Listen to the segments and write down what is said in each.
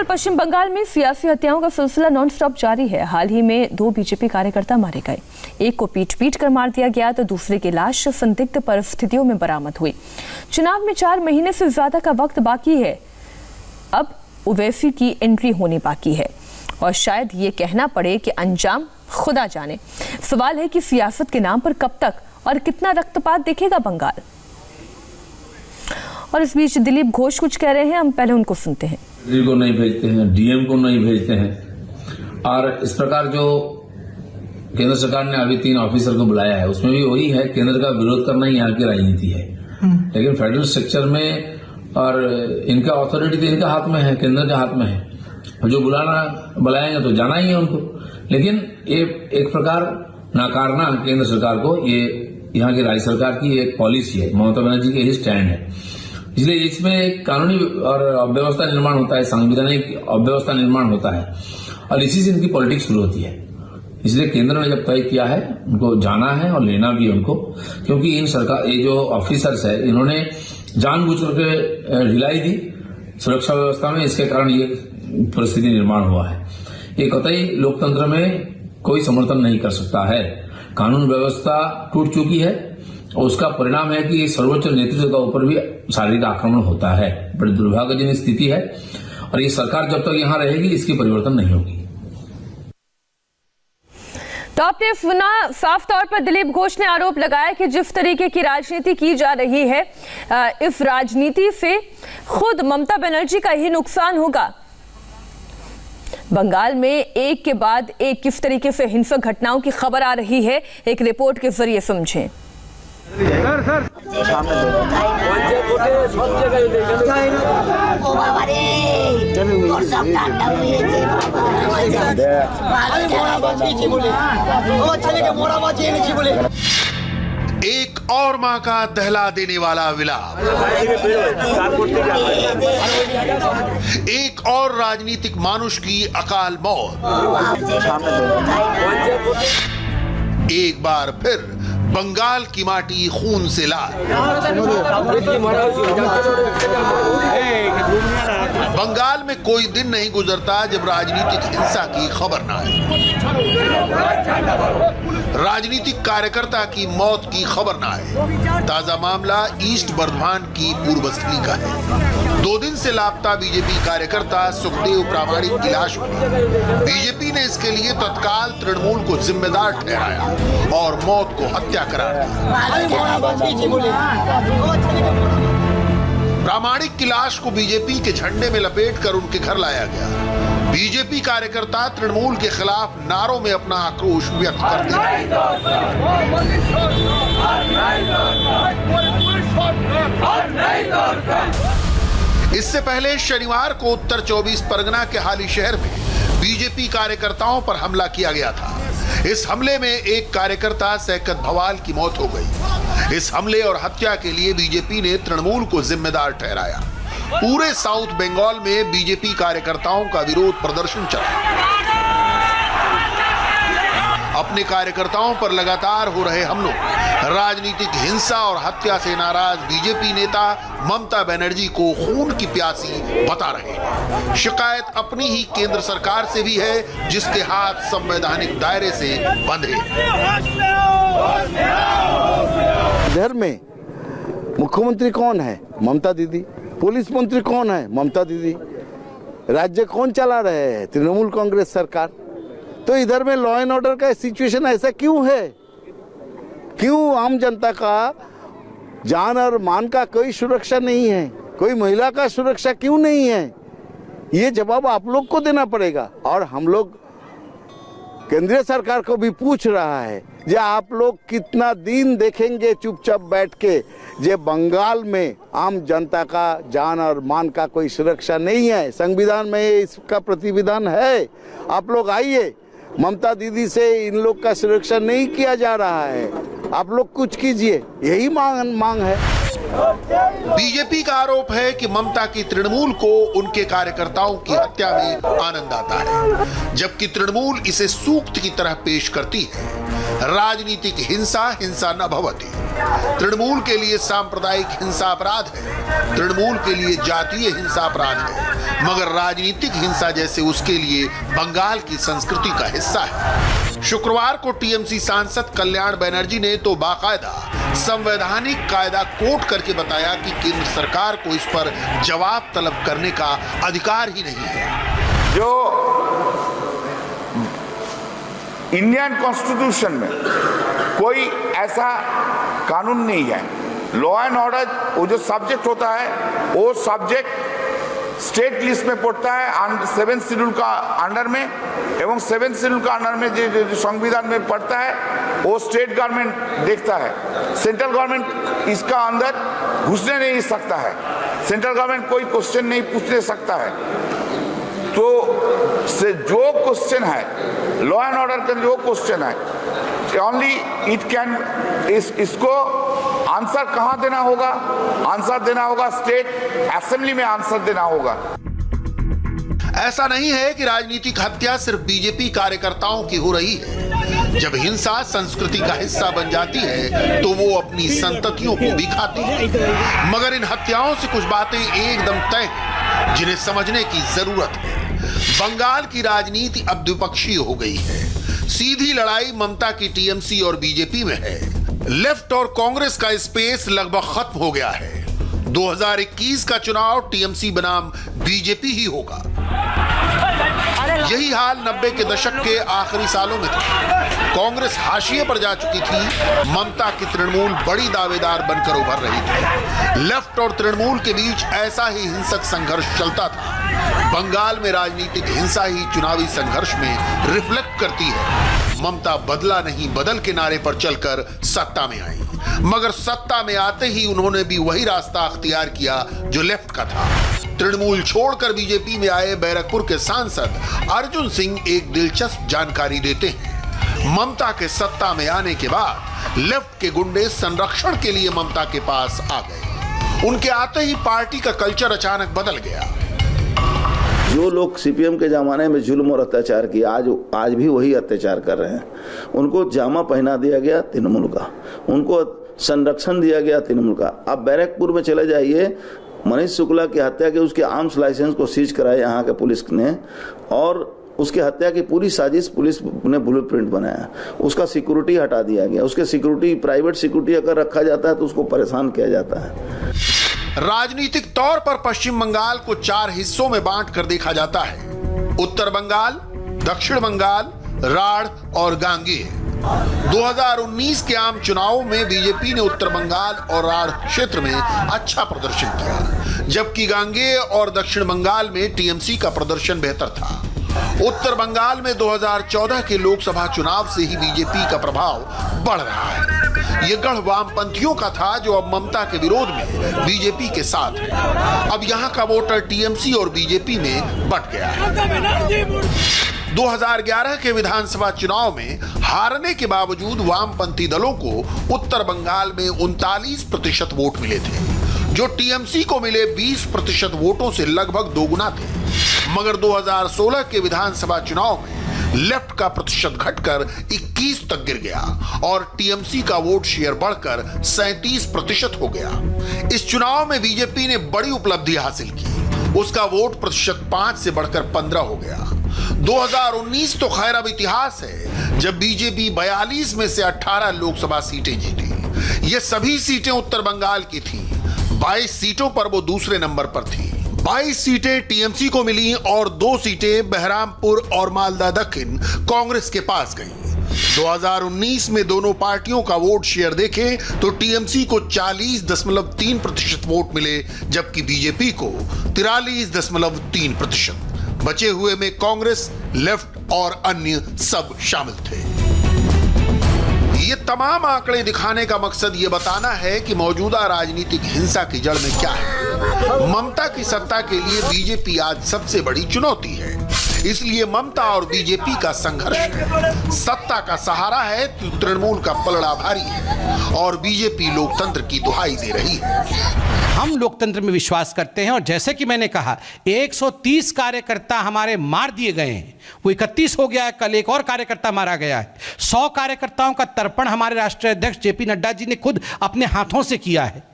दरअसल पश्चिम बंगाल में सियासी हत्याओं का सिलसिला नॉनस्टॉप जारी है। हाल ही में 2 बीजेपी कार्यकर्ता मारे गए। एक को पीट कर मार दिया गया तो दूसरे की लाश संदिग्ध परिस्थितियों में बरामद हुई। चुनाव में 4 महीने से ज्यादा का वक्त बाकी है। अब ओवैसी की एंट्री होनी बाकी है और शायद ये कहना पड़े कि अंजाम खुदा जाने। सवाल है कि सियासत के नाम पर कब तक और कितना रक्तपात देखेगा बंगाल। और इस बीच दिलीप घोष कुछ कह रहे हैं, हम पहले उनको सुनते हैं। को नहीं भेजते हैं, डीएम को नहीं भेजते हैं और इस प्रकार जो केंद्र सरकार ने अभी 3 ऑफिसर को बुलाया है उसमें भी वही है, केंद्र का विरोध करना ही यहाँ की राजनीति है। लेकिन फेडरल स्ट्रक्चर में और इनका अथॉरिटी तो इनका हाथ में है, केंद्र के हाथ में है। जो बुलाएंगे तो जाना ही है उनको। लेकिन ये एक प्रकार नकारना केंद्र सरकार को, ये यहाँ की राज्य सरकार की एक पॉलिसी है, ममता बनर्जी के यही स्टैंड है। इसलिए इसमें एक कानूनी और अव्यवस्था निर्माण होता है, संवैधानिक अव्यवस्था निर्माण होता है और इसी से इनकी पॉलिटिक्स शुरू होती है। इसलिए केंद्र ने जब तय किया है उनको जाना है और लेना भी है उनको, क्योंकि इन सरकार ये जो ऑफिसर्स है इन्होंने जानबूझ करके ढिलाई दी सुरक्षा व्यवस्था में, इसके कारण ये परिस्थिति निर्माण हुआ है। ये कतई लोकतंत्र में कोई समर्थन नहीं कर सकता है। कानून व्यवस्था टूट चुकी है और उसका परिणाम है कि सर्वोच्च नेतृत्व के ऊपर भी शारीरिक आक्रमण होता है। बड़ी दुर्भाग्यजनक स्थिति है और ये सरकार जब तक यहाँ रहेगी इसकी परिवर्तन नहीं होगी। तो आपने सुना, साफ तौर पर दिलीप घोष ने आरोप लगाया कि जिस तरीके की राजनीति की जा रही है, इस राजनीति से खुद ममता बनर्जी का ही नुकसान होगा। बंगाल में एक के बाद एक किस तरीके से हिंसक घटनाओं की खबर आ रही है, एक रिपोर्ट के जरिए समझें। एक और मां का दहला देने वाला विलाप, एक और राजनीतिक मानुष की अकाल मौत। एक बार फिर बंगाल की माटी खून से लाल। बंगाल में कोई दिन नहीं गुजरता जब राजनीतिक हिंसा की खबर न आए, राजनीतिक कार्यकर्ता की मौत की खबर न आए। ताजा मामला ईस्ट बर्धमान की पूर्वस्थली का है। 2 दिन से लापता बीजेपी कार्यकर्ता सुखदेव प्रामाणिक की लाश मिली। बीजेपी ने इसके लिए तत्काल तृणमूल को जिम्मेदार ठहराया और मौत को हत्या करार दिया। प्रामाणिक की लाश को बीजेपी के झंडे में लपेटकर उनके घर लाया गया। बीजेपी कार्यकर्ता तृणमूल के खिलाफ नारों में अपना आक्रोश व्यक्त करते हैं। इससे पहले शनिवार को उत्तर 24 परगना के हाली शहर में बीजेपी कार्यकर्ताओं पर हमला किया गया था। इस हमले में एक कार्यकर्ता सैकत भवाल की मौत हो गई। इस हमले और हत्या के लिए बीजेपी ने तृणमूल को जिम्मेदार ठहराया। पूरे साउथ बंगाल में बीजेपी कार्यकर्ताओं का विरोध प्रदर्शन चला। अपने कार्यकर्ताओं पर लगातार हो रहे हमलों, राजनीतिक हिंसा और हत्या से नाराज बीजेपी नेता ममता बनर्जी को खून की प्यासी बता रहे हैं। शिकायत अपनी ही केंद्र सरकार से भी है, जिसके हाथ संवैधानिक दायरे से बंधे। इधर में मुख्यमंत्री कौन है? ममता दीदी। पुलिस मंत्री कौन है? ममता दीदी। राज्य कौन चला रहे हैं? तृणमूल कांग्रेस सरकार। तो इधर में लॉ एंड ऑर्डर का सिचुएशन ऐसा क्यों है? क्यों आम जनता का जान और मान का कोई सुरक्षा नहीं है? कोई महिला का सुरक्षा क्यों नहीं है? ये जवाब आप लोग को देना पड़ेगा। और हम लोग केंद्रीय सरकार को भी पूछ रहा है, जे आप लोग कितना दिन देखेंगे चुपचाप बैठ के, जे बंगाल में आम जनता का जान और मान का कोई सुरक्षा नहीं है। संविधान में इसका प्रतिविधान है। आप लोग आइए, ममता दीदी से इन लोग का सुरक्षा नहीं किया जा रहा है, आप लोग कुछ कीजिए, यही मांग है। बीजेपी का आरोप है कि ममता की तृणमूल को उनके कार्यकर्ताओं की हत्या में आनंद आता है, जबकि तृणमूल इसे सूक्त की तरह पेश करती है। राजनीतिक हिंसा हिंसा न भवति। तृणमूल के लिए सांप्रदायिक हिंसा अपराध है, तृणमूल के लिए जातीय हिंसा अपराध है, मगर राजनीतिक हिंसा जैसे उसके लिए बंगाल की संस्कृति का हिस्सा है। शुक्रवार को टीएमसी सांसद कल्याण बनर्जी ने तो बाकायदा संवैधानिक कायदा कोट करके बताया कि केंद्र सरकार को इस पर जवाब तलब करने का अधिकार ही नहीं है। जो इंडियन कॉन्स्टिट्यूशन में कोई ऐसा कानून नहीं है। लॉ एंड ऑर्डर वो जो सब्जेक्ट होता है वो सब्जेक्ट स्टेट लिस्ट में पड़ता है 7th शेड्यूल का अंडर में, एवं 7th शेड्यूल का अंडर में जो संविधान में पड़ता है वो स्टेट गवर्नमेंट देखता है। सेंट्रल गवर्नमेंट इसका अंदर घुसने नहीं सकता है, सेंट्रल गवर्नमेंट कोई क्वेश्चन नहीं पूछने सकता है। तो से जो क्वेश्चन है लॉ एंड ऑर्डर का जो क्वेश्चन है ओनली इट कैन इसको आंसर कहां देना होगा? आंसर देना होगा स्टेट असेंबली में आंसर देना होगा। ऐसा नहीं है कि राजनीतिक हत्या सिर्फ बीजेपी कार्यकर्ताओं की हो रही है। जब हिंसा संस्कृति का हिस्सा बन जाती है तो वो अपनी संततियों को भी खाती है। मगर इन हत्याओं से कुछ बातें एकदम तय हैं जिन्हें समझने की जरूरत है। बंगाल की राजनीति अब द्विपक्षीय हो गई है। सीधी लड़ाई ममता की टीएमसी और बीजेपी में है। लेफ्ट और कांग्रेस का स्पेस लगभग खत्म हो गया है। 2021 का चुनाव टीएमसी बनाम बीजेपी ही होगा। यही हाल 90 के दशक के आखिरी सालों में था। कांग्रेस हाशिए पर जा चुकी थी, ममता की तृणमूल बड़ी दावेदार बनकर उभर रही थी। लेफ्ट और तृणमूल के बीच ऐसा ही हिंसक संघर्ष चलता था। बंगाल में राजनीतिक हिंसा ही चुनावी संघर्ष में रिफ्लेक्ट करती है। ममता बदला नहीं बदल के नारे पर चलकर सत्ता में आई, मगर सत्ता में आते ही उन्होंने भी वही रास्ता अख्तियार किया जो लेफ्ट का था। तृणमूल छोड़कर बीजेपी में आए बैरकपुर के सांसद अर्जुन सिंह एक दिलचस्प जानकारी देते हैं। ममता के सत्ता में आने के बाद लेफ्ट के गुंडे संरक्षण के लिए ममता के पास आ गए। उनके आते ही पार्टी का कल्चर अचानक बदल गया। जो लोग सीपीएम के जमाने में जुल्म और अत्याचार किया आज भी वही अत्याचार कर रहे हैं। उनको जामा पहना दिया गया तृणमूल का, उनको संरक्षण दिया गया तृणमूल का। आप बैरकपुर में चले जाइए, मनीष शुक्ला की हत्या के उसके आर्म्स लाइसेंस को सीज कराया यहाँ के पुलिस ने, और उसकी हत्या की पूरी साजिश पुलिस ने ब्लूप्रिंट बनाया। उसका सिक्योरिटी हटा दिया गया। उसके सिक्योरिटी प्राइवेट सिक्योरिटी अगर रखा जाता है तो उसको परेशान किया जाता है। राजनीतिक तौर पर पश्चिम बंगाल को 4 हिस्सों में बांट कर देखा जाता है। उत्तर बंगाल, दक्षिण बंगाल, राढ़ और गांगेय। 2019 के आम चुनावों में बीजेपी ने उत्तर बंगाल और राढ़ क्षेत्र में अच्छा प्रदर्शन किया, जबकि गांगेय और दक्षिण बंगाल में टीएमसी का प्रदर्शन बेहतर था। उत्तर बंगाल में 2014 के लोकसभा चुनाव से ही बीजेपी का प्रभाव बढ़ रहा है। ये गढ़ वामपंथियों का था जो अब ममता के विरोध में बीजेपी के साथ है। अब यहाँ का वोटर टीएमसी और बीजेपी में बंट गया है। 2011 के विधानसभा चुनाव में हारने के बावजूद वामपंथी दलों को उत्तर बंगाल में 39% वोट मिले थे, जो टीएमसी को मिले 20% वोटों से लगभग दोगुना थे। मगर 2016 के विधानसभा चुनाव में लेफ्ट का प्रतिशत घटकर 21 तक गिर गया और टीएमसी का वोट शेयर बढ़कर 37% हो गया। इस चुनाव में बीजेपी ने बड़ी उपलब्धि हासिल की। उसका वोट प्रतिशत 5 से बढ़कर 15 हो गया। 2019 तो खैर अब इतिहास है, जब बीजेपी 42 में से 18 लोकसभा सीटें जीती। ये सभी सीटें उत्तर बंगाल की थीं। 22 सीटों पर वो दूसरे नंबर पर थी। 22 सीटें टीएमसी को मिली और 2 सीटें बहरामपुर और मालदा दक्षिण कांग्रेस के पास गईं। 2019 में दोनों पार्टियों का वोट शेयर देखें तो टीएमसी को 40.3% वोट मिले, जबकि बीजेपी को 43.3%। बचे हुए में कांग्रेस, लेफ्ट और अन्य सब शामिल थे। ये तमाम आंकड़े दिखाने का मकसद ये बताना है कि मौजूदा राजनीतिक हिंसा की जड़ में क्या है। ममता की सत्ता के लिए बीजेपी आज सबसे बड़ी चुनौती है, इसलिए ममता और बीजेपी का संघर्ष है। सत्ता का सहारा है तो तृणमूल का पलड़ा भारी है और बीजेपी लोकतंत्र की दुहाई दे रही है। हम लोकतंत्र में विश्वास करते हैं और जैसे कि मैंने कहा 130 कार्यकर्ता हमारे मार दिए गए हैं, वो 31 हो गया है, कल एक और कार्यकर्ता मारा गया है। 100 कार्यकर्ताओं का तर्पण हमारे राष्ट्रीय अध्यक्ष जेपी नड्डा जी ने खुद अपने हाथों से किया है।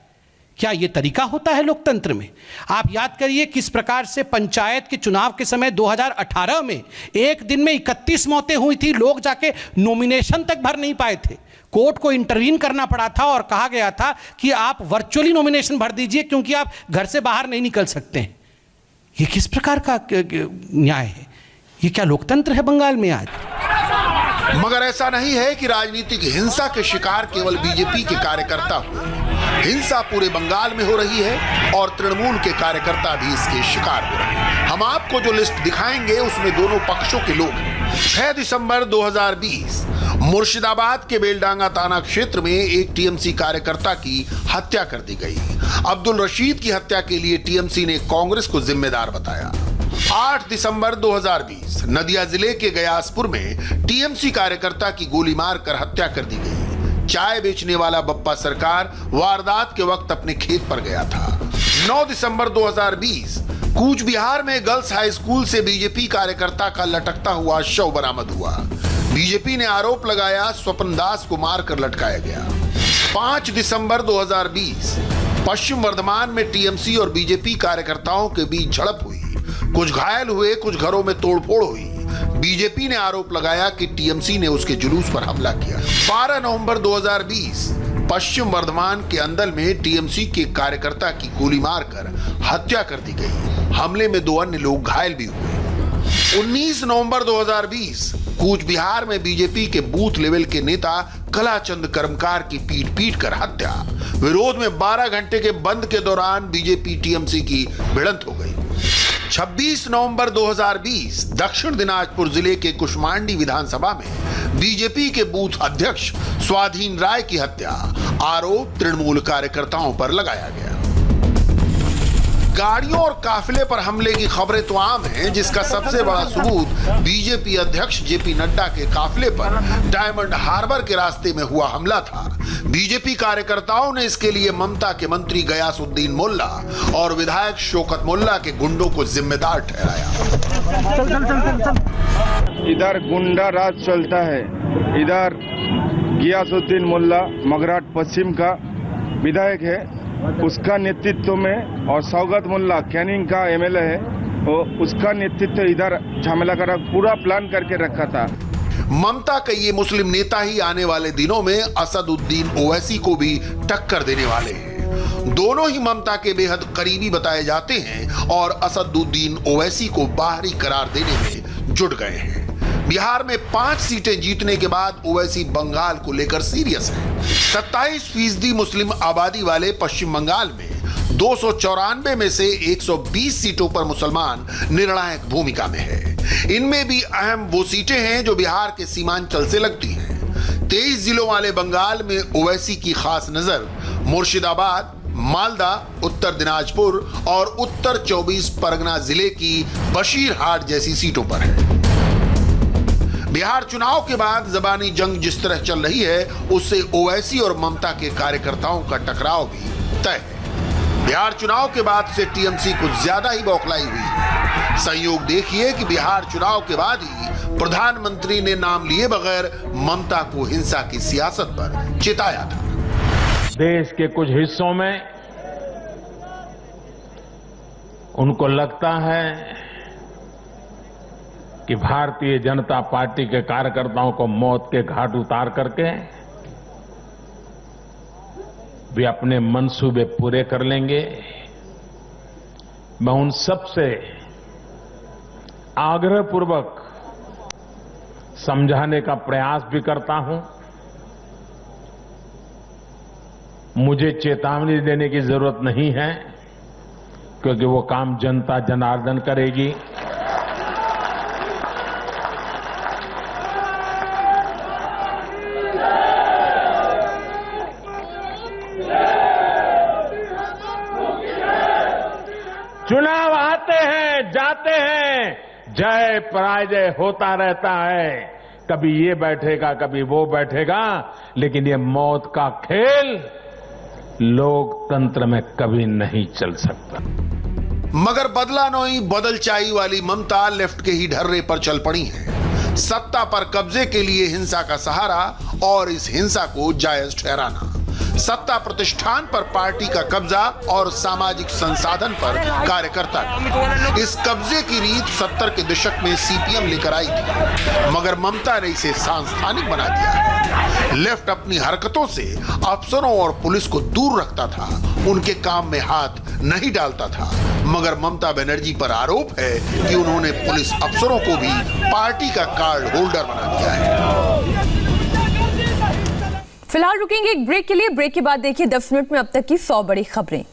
क्या यह तरीका होता है लोकतंत्र में? आप याद करिए किस प्रकार से पंचायत के चुनाव के समय 2018 में एक दिन में 31 मौतें हुई थी, लोग जाके नॉमिनेशन तक भर नहीं पाए थे, कोर्ट को इंटरवीन करना पड़ा था और कहा गया था कि आप वर्चुअली नॉमिनेशन भर दीजिए क्योंकि आप घर से बाहर नहीं निकल सकते हैं। ये किस प्रकार का न्याय है? ये क्या लोकतंत्र है बंगाल में आज? मगर ऐसा नहीं है कि राजनीतिक हिंसा के शिकार केवल बीजेपी के कार्यकर्ता हुए। हिंसा पूरे बंगाल में हो रही है और तृणमूल के कार्यकर्ता भी इसके शिकार हो रहे हैं। हम आपको जो लिस्ट दिखाएंगे उसमें दोनों पक्षों के लोग हैं। 6 दिसंबर 2020 मुर्शिदाबाद के बेलडांगा थाना क्षेत्र में एक टीएमसी कार्यकर्ता की हत्या कर दी गई। अब्दुल रशीद की हत्या के लिए टीएमसी ने कांग्रेस को जिम्मेदार बताया। 8 दिसंबर 2020 नदिया जिले के गयासपुर में टीएमसी कार्यकर्ता की गोली मारकर हत्या कर दी गई। चाय बेचने वाला बप्पा सरकार वारदात के वक्त अपने खेत पर गया था। 9 दिसंबर 2020 कूच बिहार में गर्ल्स हाई स्कूल से बीजेपी कार्यकर्ता का लटकता हुआ शव बरामद हुआ। बीजेपी ने आरोप लगाया स्वपन दास को मारकर लटकाया गया। 5 दिसंबर 2020 पश्चिम वर्धमान में टीएमसी और बीजेपी कार्यकर्ताओं के बीच झड़प हुई, कुछ घायल हुए, कुछ घरों में तोड़फोड़ हुई। बीजेपी ने आरोप लगाया कि टीएमसी ने उसके जुलूस पर हमला किया। 12 नवंबर 2020 पश्चिम वर्धमान के अंदल में टीएमसी के कार्यकर्ता की गोली मारकर हत्या कर दी गई। हमले में 2 अन्य लोग घायल भी हुए। 19 नवंबर 2020 कूच बिहार में बीजेपी के बूथ लेवल के नेता कलाचंद कर्मकार की पीट कर हत्या। विरोध में 12 घंटे के बंद के दौरान बीजेपी टीएमसी की भिड़ंत हो गई। 26 नवंबर 2020 दक्षिण दिनाजपुर जिले के कुशमांडी विधानसभा में बीजेपी के बूथ अध्यक्ष स्वाधीन राय की हत्या। आरोप तृणमूल कार्यकर्ताओं पर लगाया गया। गाड़ियों और काफिले पर हमले की खबरें तो आम हैं, जिसका सबसे बड़ा सबूत बीजेपी अध्यक्ष जेपी नड्डा के काफिले पर डायमंड हार्बर के रास्ते में हुआ हमला था। बीजेपी कार्यकर्ताओं ने इसके लिए ममता के मंत्री गयासुद्दीन मोल्ला और विधायक शौकत मोल्ला के गुंडों को जिम्मेदार ठहराया। इधर गुंडा राज चलता है, इधर गयासुद्दीन मोल्ला मगराट पश्चिम का विधायक है, उसका नेतृत्व में, और शौकत मोल्ला कैनिंग का एमएलए है, उसका नेतृत्व इधर झमेला का पूरा प्लान करके रखा था। ममता का ये मुस्लिम नेता ही आने वाले दिनों में असदुद्दीन ओवैसी को भी टक्कर देने वाले हैं। दोनों ही ममता के बेहद करीबी बताए जाते हैं और असदुद्दीन ओवैसी को बाहरी करार देने में जुट गए हैं। बिहार में 5 सीटें जीतने के बाद ओवैसी बंगाल को लेकर सीरियस है। 27% मुस्लिम आबादी वाले पश्चिम बंगाल में 294 में से 120 सीटों पर मुसलमान निर्णायक भूमिका में है। इनमें भी अहम वो सीटें हैं जो बिहार के सीमांचल से लगती हैं। 23 जिलों वाले बंगाल में ओवैसी की खास नजर मुर्शिदाबाद, मालदा, उत्तर दिनाजपुर और उत्तर 24 परगना जिले की बशीरहाट जैसी सीटों पर है। बिहार चुनाव के बाद जबानी जंग जिस तरह चल रही है, उससे ओवैसी और ममता के कार्यकर्ताओं का टकराव भी तय है। बिहार चुनाव के बाद से टीएमसी कुछ ज्यादा ही बौखलाई हुई है। संयोग देखिए कि बिहार चुनाव के बाद ही प्रधानमंत्री ने नाम लिए बगैर ममता को हिंसा की सियासत पर चिताया था। देश के कुछ हिस्सों में उनको लगता है कि भारतीय जनता पार्टी के कार्यकर्ताओं को मौत के घाट उतार करके वे अपने मंसूबे पूरे कर लेंगे। मैं उन सब से आग्रहपूर्वक समझाने का प्रयास भी करता हूं। मुझे चेतावनी देने की जरूरत नहीं है, क्योंकि वो काम जनता जनार्दन करेगी। चुनाव आते हैं, जाते हैं, जय पराजय होता रहता है। कभी ये बैठेगा, कभी वो बैठेगा, लेकिन ये मौत का खेल लोकतंत्र में कभी नहीं चल सकता। मगर बदला नोई बदलचाई वाली ममता लेफ्ट के ही ढर्रे पर चल पड़ी है। सत्ता पर कब्जे के लिए हिंसा का सहारा और इस हिंसा को जायज ठहराना, सत्ता प्रतिष्ठान पर पार्टी का कब्जा और सामाजिक संसाधन पर कार्यकर्ता का। इस कब्जे की रीत 70 के दशक में सीपीएम लेकर आई थी, मगर ममता ने इसे सांस्थानिक बना दिया है। लेफ्ट अपनी हरकतों से अफसरों और पुलिस को दूर रखता था, उनके काम में हाथ नहीं डालता था, मगर ममता बनर्जी पर आरोप है कि उन्होंने पुलिस अफसरों को भी पार्टी का कार्ड होल्डर बना दिया है। फिलहाल रुकेंगे एक ब्रेक के लिए। ब्रेक के बाद देखिए 10 मिनट में अब तक की 100 बड़ी खबरें।